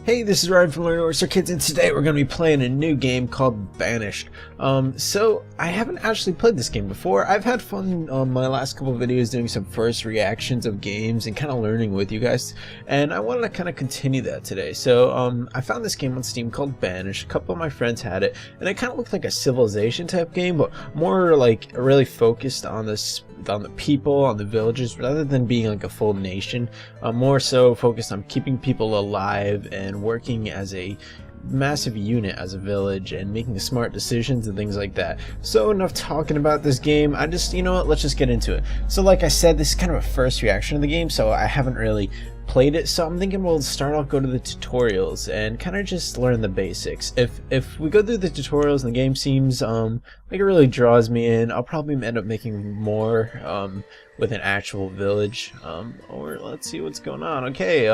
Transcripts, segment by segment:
Hey, this is Ryan from Learning Orchestra Kids, and today we're going to be playing a new game called Banished. So I haven't actually played this game before. I've had fun on my last couple of videos doing some first reactions of games and kind of learning with you guys, and I wanted to kind of continue that today. So I found this game on Steam called Banished. A couple of my friends had it, and it kind of looked like a Civilization type game, but more like really focused on this, on the people, on the villages, rather than being like a full nation. More so focused on keeping people alive and working as a massive unit as a village and making smart decisions and things like that. So enough talking about this game. You know what, let's just get into it. So like I said, this is kind of a first reaction to the game, so I haven't really played it, so I'm thinking we'll start off, go to the tutorials and kind of just learn the basics. If we go through the tutorials and the game seems like it really draws me in, I'll probably end up making more with an actual village, or let's see what's going on. Okay,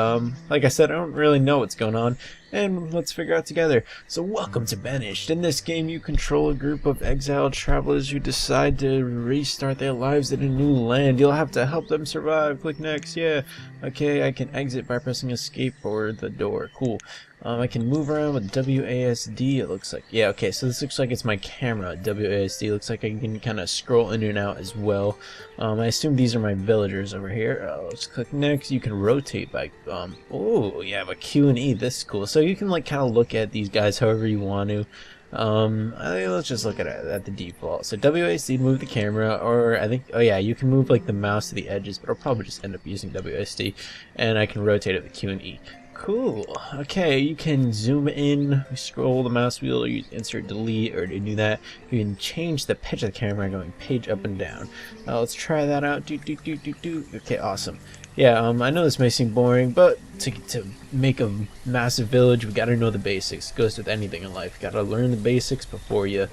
like I said, I don't really know what's going on, and let's figure out together. So welcome to Banished. In this game you control a group of exiled travelers who decide to restart their lives in a new land. You'll have to help them survive. Click next. Yeah, okay, I can exit by pressing escape or the door. Cool. I can move around with WASD, it looks like. Yeah, okay, so this looks like it's my camera. WASD looks like I can kind of scroll in and out as well. I assume these are my villagers over here. Let's click next. You can rotate by, oh, you have a Q and E. This is cool. So you can like kind of look at these guys however you want to. Let's just look at the default. So WASD, move the camera, or I think, oh yeah, you can move like the mouse to the edges, but I'll probably just end up using WASD, and I can rotate it with Q and E. Cool. Okay, you can zoom in, scroll the mouse wheel, or use insert delete, or to do that, you can change the pitch of the camera going page up and down. Let's try that out. Okay, awesome. Yeah, I know this may seem boring, but to make a massive village, we gotta know the basics. It goes with anything in life. You gotta learn the basics before you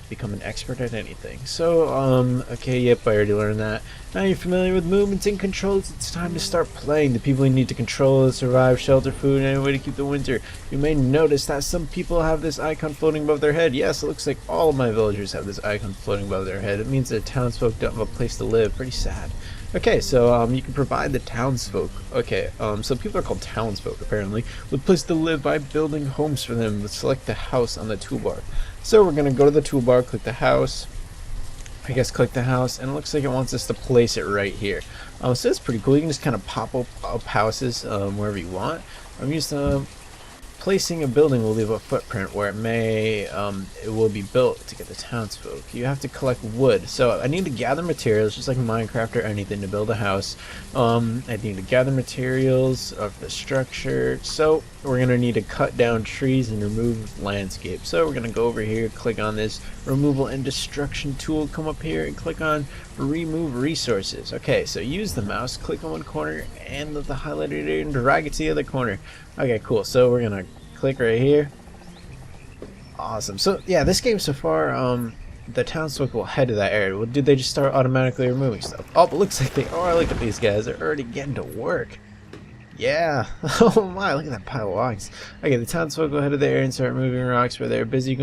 become an expert at anything. So, okay, yep, I already learned that. Now you're familiar with movements and controls, it's time to start playing. The people you need to control, survive, shelter, food, and any way to keep the winter. You may notice that some people have this icon floating above their head. Yes, it looks like all of my villagers have this icon floating above their head. It means that townsfolk don't have a place to live. Pretty sad. Okay, so you can provide the townsfolk. Okay, so people are called townsfolk apparently, with a place to live by building homes for them. Let's select the house on the toolbar. So we're gonna go to the toolbar, click the house. I guess click the house, and it looks like it wants us to place it right here. So it's pretty cool. You can just kind of pop up houses wherever you want. I'm used to placing a building will leave a footprint where it will be built to get the townsfolk. You have to collect wood, so I need to gather materials just like Minecraft or anything to build a house. I need to gather materials of the structure, so we're gonna need to cut down trees and remove landscape. So we're gonna go over here, click on this removal and destruction tool, come up here and click on remove resources. Okay, so use the mouse, click on one corner and the highlighted area and drag it to the other corner. Okay, cool. So we're gonna click right here. Awesome. So yeah, this game so far, the townsfolk will head to that area. Well, did they just start automatically removing stuff? Oh, but looks like they are. Look at these guys. They're already getting to work. Yeah. Oh my, look at that pile of rocks. Okay, the townsfolk will head to the area and start moving rocks where they're busy.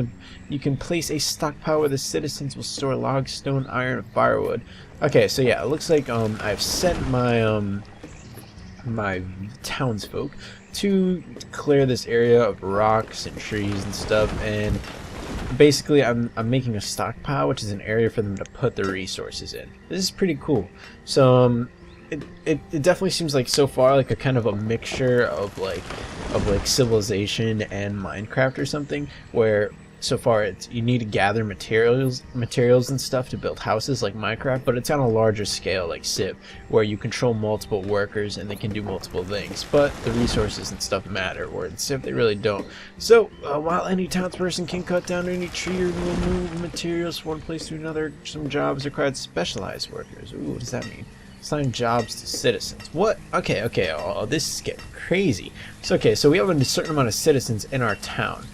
You can place a stockpile where the citizens will store logs, stone, iron, and firewood. Okay, so yeah, it looks like I've sent my my townsfolk to clear this area of rocks and trees and stuff, and basically I'm making a stockpile, which is an area for them to put their resources in. This is pretty cool. So it definitely seems like so far like a kind of a mixture of like Civilization and Minecraft or something, where so far you need to gather materials and stuff to build houses like Minecraft, but it's on a larger scale like Civ, where you control multiple workers and they can do multiple things, but the resources and stuff matter, where in Civ they really don't. So while any townsperson can cut down any tree or remove materials from one place to another, some jobs require specialized workers. Ooh, what does that mean? Assign jobs to citizens. What? Okay, oh, this is getting crazy. So okay, so we have a certain amount of citizens in our town.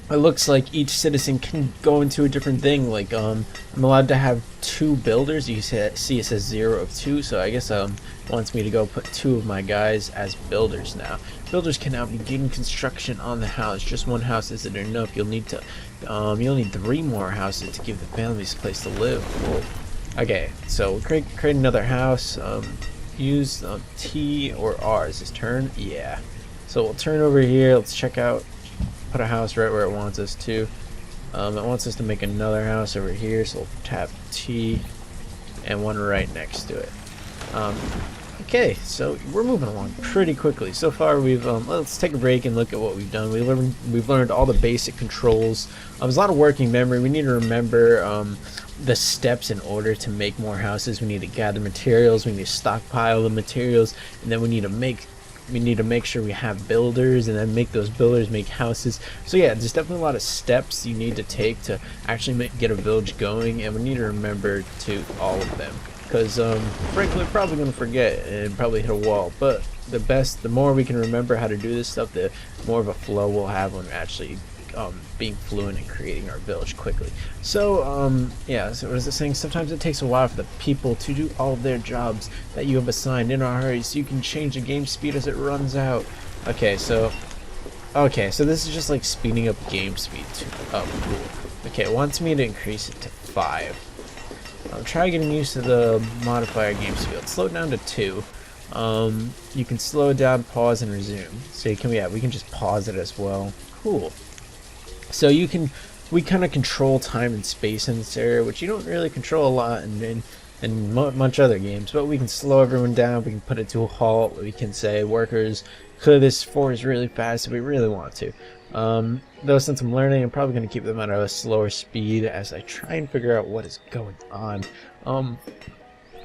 It looks like each citizen can go into a different thing. Like I'm allowed to have 2 builders. You see it says 0 of 2, so I guess wants me to go put 2 of my guys as builders now. Builders can now begin construction on the house. Just one house isn't enough. You'll need 3 more houses to give the families a place to live. Whoa. Okay, so we'll create another house. use T or R. Is this turn? Yeah. So we'll turn over here. Let's check out. Put a house right where it wants us to. It wants us to make another house over here. So we'll tap T and one right next to it. Okay, so we're moving along pretty quickly. So far, we've let's take a break and look at what we've done. We've learned all the basic controls. There's a lot of working memory. We need to remember the steps in order to make more houses. We need to gather materials. We need to stockpile the materials, and then we need to make sure we have builders, and then make those builders make houses. So yeah, there's definitely a lot of steps you need to take to actually get a village going, and we need to remember to all of them. Because frankly, we're probably going to forget and probably hit a wall. But the more we can remember how to do this stuff, the more of a flow we'll have when we're actually being fluent in creating our village quickly. So yeah, so what is it saying? Sometimes it takes a while for the people to do all of their jobs that you have assigned in a hurry, so you can change the game speed as it runs out. Okay, so this is just like speeding up game speed too. Oh, cool. Okay, it wants me to increase it to 5. I'm trying getting used to the modifier game speed. Let's slow it down to 2. You can slow down, pause, and resume. So we can just pause it as well. Cool. So we kind of control time and space in this area, which you don't really control a lot in much other games. But we can slow everyone down. We can put it to a halt. We can say, workers, clear this forest really fast if we really want to. Though since I'm learning, I'm probably going to keep them at a slower speed as I try and figure out what is going on.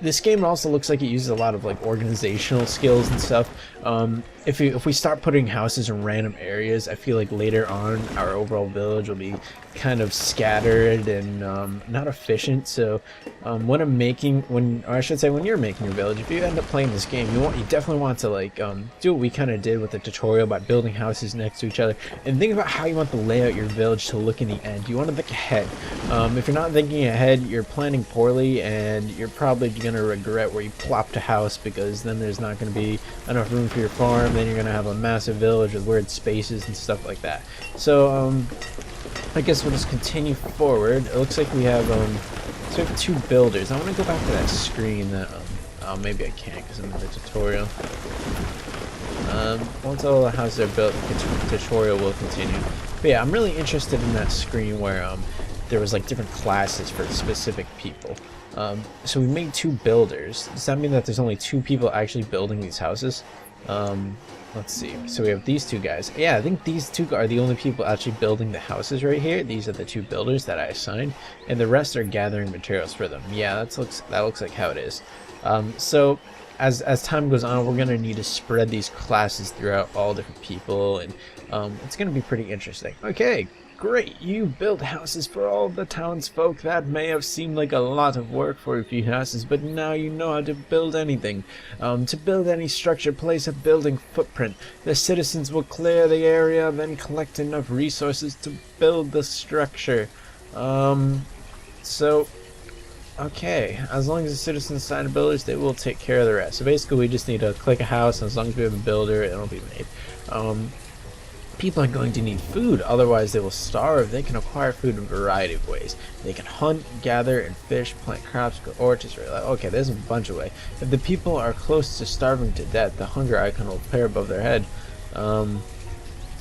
This game also looks like it uses a lot of like organizational skills and stuff. If we start putting houses in random areas, I feel like later on our overall village will be kind of scattered and not efficient. So when you're making your village, if you end up playing this game, you definitely want to like do what we kind of did with the tutorial by building houses next to each other, and think about how you want to lay out your village to look in the end. You want to think ahead. If you're not thinking ahead, you're planning poorly, and you're probably gonna regret where you plopped a house, because then there's not going to be enough room for your farm. Then you're going to have a massive village with weird spaces and stuff like that. So I guess we'll just continue forward. It looks like we have so we have 2 builders. I want to go back to that screen that maybe I can't because I'm in the tutorial. Once all the houses are built, the tutorial will continue. But yeah, I'm really interested in that screen where there was like different classes for specific people. So we made 2 builders. Does that mean that there's only 2 people actually building these houses? Let's see. So we have these 2 guys. Yeah, I think these 2 are the only people actually building the houses right here. These are the 2 builders that I assigned, and the rest are gathering materials for them. Yeah, that looks like how it is. So as time goes on, we're gonna need to spread these classes throughout all different people, and it's gonna be pretty interesting. Okay. Great, you built houses for all the townsfolk. That may have seemed like a lot of work for a few houses, but now you know how to build anything. To build any structure, place a building footprint. The citizens will clear the area, then collect enough resources to build the structure. Okay, as long as the citizens sign builders, they will take care of the rest. So basically, we just need to click a house, and as long as we have a builder, it'll be made. People are going to need food, otherwise they will starve. They can acquire food in a variety of ways. They can hunt, gather, and fish, plant crops, grow orchards. Okay, there's a bunch of ways. If the people are close to starving to death, the hunger icon will appear above their head. I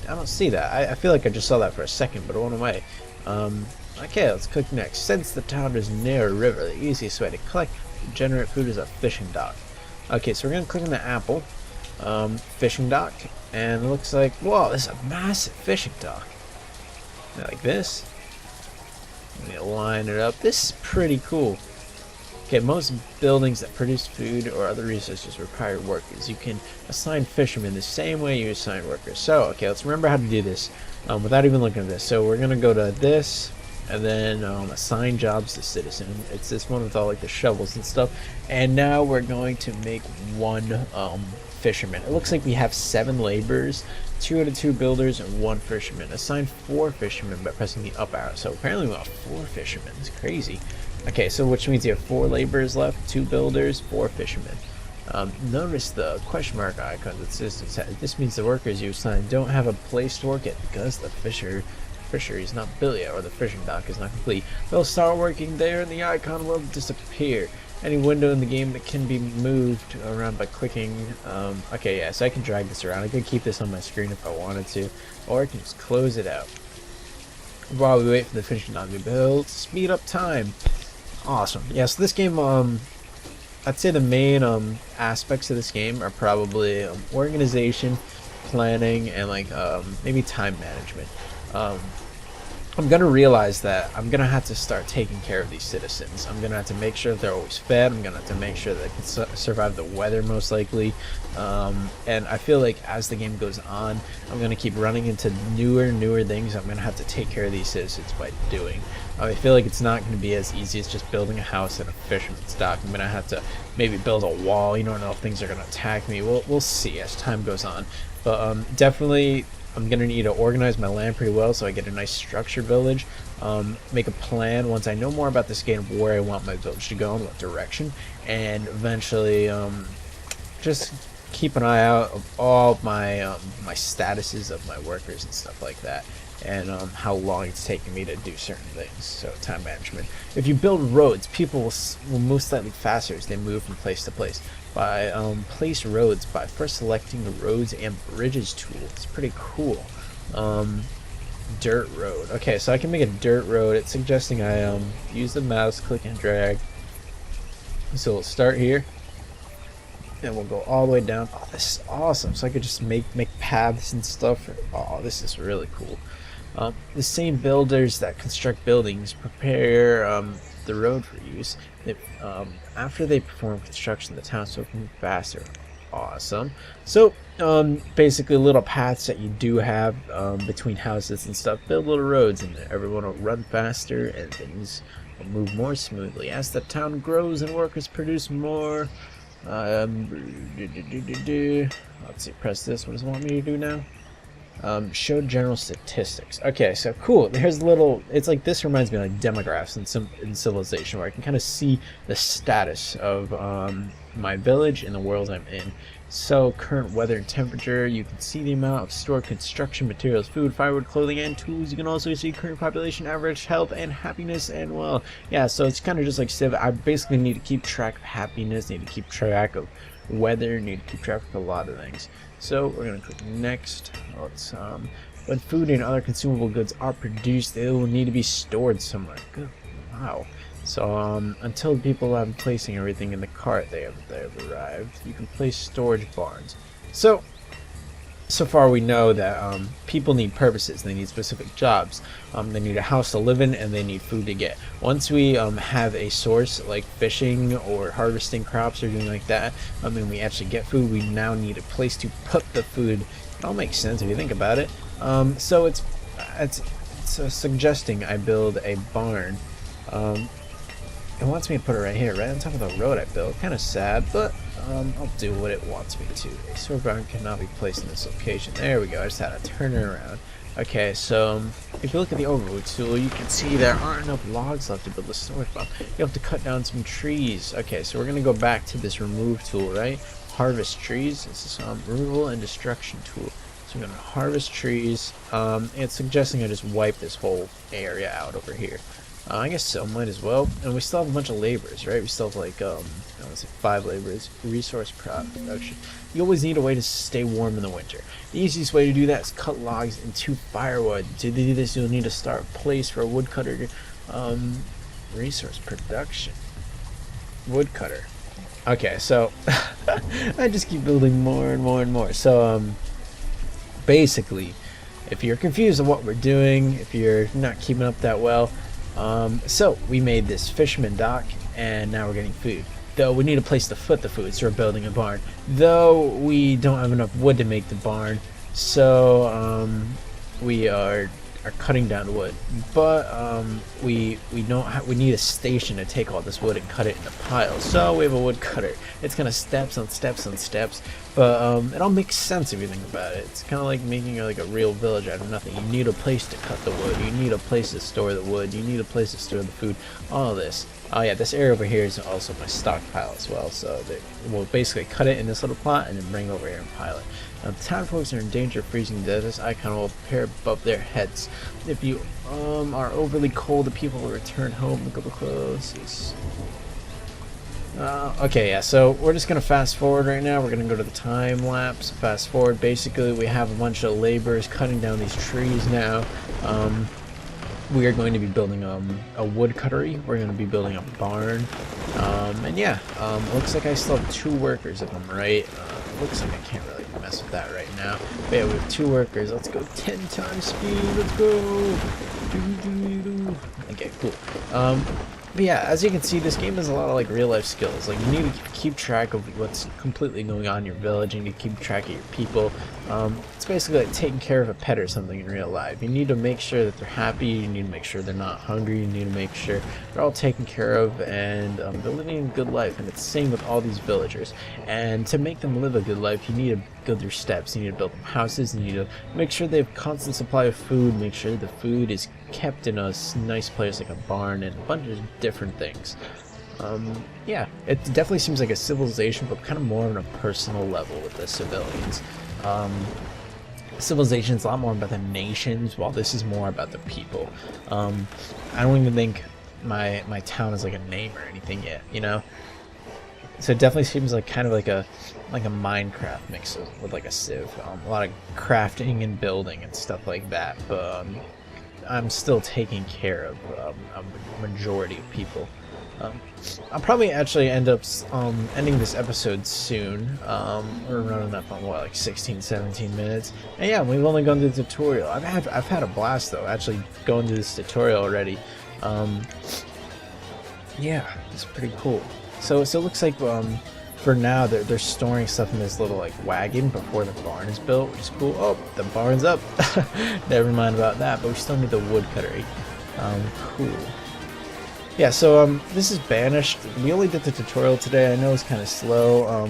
don't see that. I feel like I just saw that for a second, but it went away. Okay, let's click next. Since the town is near a river, the easiest way to collect and generate food is a fishing dock. Okay, so we're going to click on the apple. Fishing dock, and it looks like, whoa, this is a massive fishing dock. Like this. Let me line it up. This is pretty cool. Okay, most buildings that produce food or other resources require workers. You can assign fishermen the same way you assign workers. So, okay, let's remember how to do this without even looking at this. So we're gonna go to this, and then assign jobs to citizen. It's this one with all like the shovels and stuff. And now we're going to make 1 fisherman. It looks like we have 7 laborers, 2 out of 2 builders, and 1 fisherman. Assign 4 fishermen by pressing the up arrow. So apparently we want 4 fishermen. It's crazy. Okay, so which means you have 4 laborers left, 2 builders, 4 fishermen. Notice the question mark icon that says this means the workers you assign don't have a place to work yet because the fishery is not built yet, or the fishing dock is not complete. They'll start working there and the icon will disappear. any window in the game that can be moved around by clicking. Okay, yeah, so I can drag this around. I could keep this on my screen if I wanted to, or I can just close it out while we wait for the finishing line to be built. Speed up time. Awesome. Yeah, so this game, I'd say the main aspects of this game are probably organization, planning, and like maybe time management. I'm gonna realize that I'm gonna have to start taking care of these citizens. I'm gonna have to make sure they're always fed. I'm gonna have to make sure they can survive the weather, most likely. And I feel like as the game goes on, I'm gonna keep running into newer things I'm gonna have to take care of these citizens by doing. I feel like it's not gonna be as easy as just building a house and a fisherman's dock. I'm gonna have to maybe build a wall. You don't know if things are gonna attack me. We'll see as time goes on. But definitely, I'm gonna need to organize my land pretty well so I get a nice structured village. Make a plan once I know more about this game, where I want my village to go in what direction, and eventually just keep an eye out of all my my statuses of my workers and stuff like that, and how long it's taking me to do certain things. So time management. If you build roads, people will move slightly faster as they move from place to place. By place roads by first selecting the roads and bridges tool. It's pretty cool. Dirt road. Okay, so I can make a dirt road. It's suggesting I use the mouse, click and drag. So we'll start here, and we'll go all the way down. Oh, this is awesome. So I could just make paths and stuff. Oh, this is really cool. The same builders that construct buildings prepare the road for use. After they perform construction, the townsfolk move faster. Awesome. So basically, little paths that you do have between houses and stuff, build little roads, and everyone will run faster and things will move more smoothly as the town grows and workers produce more. Let's see, press this. What does it want me to do now? Show general statistics. Okay, so cool. Here's a little. It's like, this reminds me of like demographics in Civilization, where I can kind of see the status of my village and the world I'm in. So current weather and temperature. You can see the amount of stored construction materials, food, firewood, clothing, and tools. You can also see current population, average health, and happiness, and well, yeah. So it's kind of just like Civ. I basically need to keep track of happiness. Need to keep track of weather. Need to keep track of a lot of things. So we're gonna click next. Let's when food and other consumable goods are produced, they will need to be stored somewhere. Good. Wow. So until people have placing everything in the cart, they have arrived. You can place storage barns. So far we know that people need purposes. They need specific jobs. They need a house to live in, and they need food to get. Once we have a source like fishing or harvesting crops or doing like that, and we actually get food, we now need a place to put the food. It all makes sense if you think about it. So it's suggesting I build a barn. It wants me to put it right here, right on top of the road I built. Kind of sad, but I'll do what it wants me to. A store barn cannot be placed in this location. There we go. I just had to turn it around. Okay, so if you look at the overview tool, you can see there aren't enough logs left to build a storage barn. You have to cut down some trees. Okay, so we're gonna go back to this remove tool, right? Harvest trees. This is removal and destruction tool. So I'm gonna harvest trees. It's suggesting I just wipe this whole area out over here. I guess so, might as well. And we still have a bunch of laborers, right? We still have like, I want to say 5 laborers. Resource production. You always need a way to stay warm in the winter. The easiest way to do that is cut logs into firewood. To do this, you'll need to start a place for a woodcutter. Resource production. Woodcutter. Okay, so I just keep building more and more and more. So, basically, if you're confused on what we're doing, if you're not keeping up that well, so we made this fisherman dock, and now we're getting food. Though we need a place to put the food, so we're building a barn. Though we don't have enough wood to make the barn, so we are cutting down wood. But we need a station to take all this wood and cut it into piles. So we have a wood cutter. It's kind of steps on steps on steps. But it all makes sense if you think about it. It's kind of like making like a real village out of nothing. You need a place to cut the wood. You need a place to store the wood. You need a place to store the food. All of this. Oh yeah, this area over here is also my stockpile as well. So we'll basically cut it in this little plot and then bring it over here and pile it. Now, the town folks are in danger of freezing to death. This icon will appear above their heads. If you are overly cold, the people will return home. Look up close. Okay, yeah, so we're just gonna fast forward right now. We're gonna go to the time lapse, fast forward. Basically, we have a bunch of laborers cutting down these trees now. We are going to be building a wood cuttery. We're going to be building a barn. And yeah, looks like I still have 2 workers if I'm right. Looks like I can't really mess with that right now. But yeah, we have 2 workers. Let's go 10 times speed. Let's go. Okay, cool. But yeah, as you can see, this game has a lot of like real life skills. Like, you need to keep track of what's completely going on in your village. You need to keep track of your people. It's basically like taking care of a pet or something in real life. You need to make sure that they're happy. You need to make sure they're not hungry. You need to make sure they're all taken care of and they're living a good life. And it's the same with all these villagers. And to make them live a good life, you need to go through steps. You need to build them houses. You need to make sure they have constant supply of food. Make sure the food is kept in a nice place like a barn and a bunch of different things. Yeah, it definitely seems like a civilization, but kind of more on a personal level with the civilians. Civilization is a lot more about the nations, while this is more about the people. I don't even think my town is like a name or anything yet, you know. So it definitely seems like kind of like a Minecraft mix with like a Civ. A lot of crafting and building and stuff like that, but I'm still taking care of a majority of people. I'll probably actually end up ending this episode soon. We're running up on what, like 16-17 minutes, and yeah, we've only gone through the tutorial. I've had a blast though, actually going through this tutorial already. Yeah, it's pretty cool. So it looks like for now they're storing stuff in this little like wagon before the barn is built, which is cool. Oh, the barn's up. Never mind about that, but we still need the wood cuttery. Cool. Yeah, so this is Banished. We only did the tutorial today. I know it's kind of slow.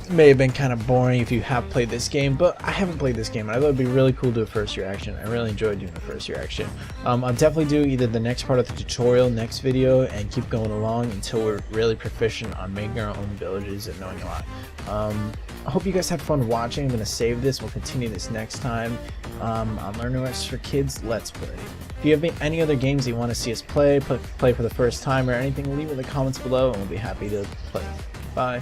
It may have been kind of boring if you have played this game, but I haven't played this game, and I thought it'd be really cool to do a first reaction. I really enjoyed doing the first reaction. I'll definitely do either the next part of the tutorial, next video, and keep going along until we're really proficient on making our own villages and knowing a lot. I hope you guys had fun watching. I'm going to save this. We'll continue this next time on Learning Arts for Kids Let's Play. If you have any other games that you want to see us play for the first time or anything, leave it in the comments below and we'll be happy to play. Bye.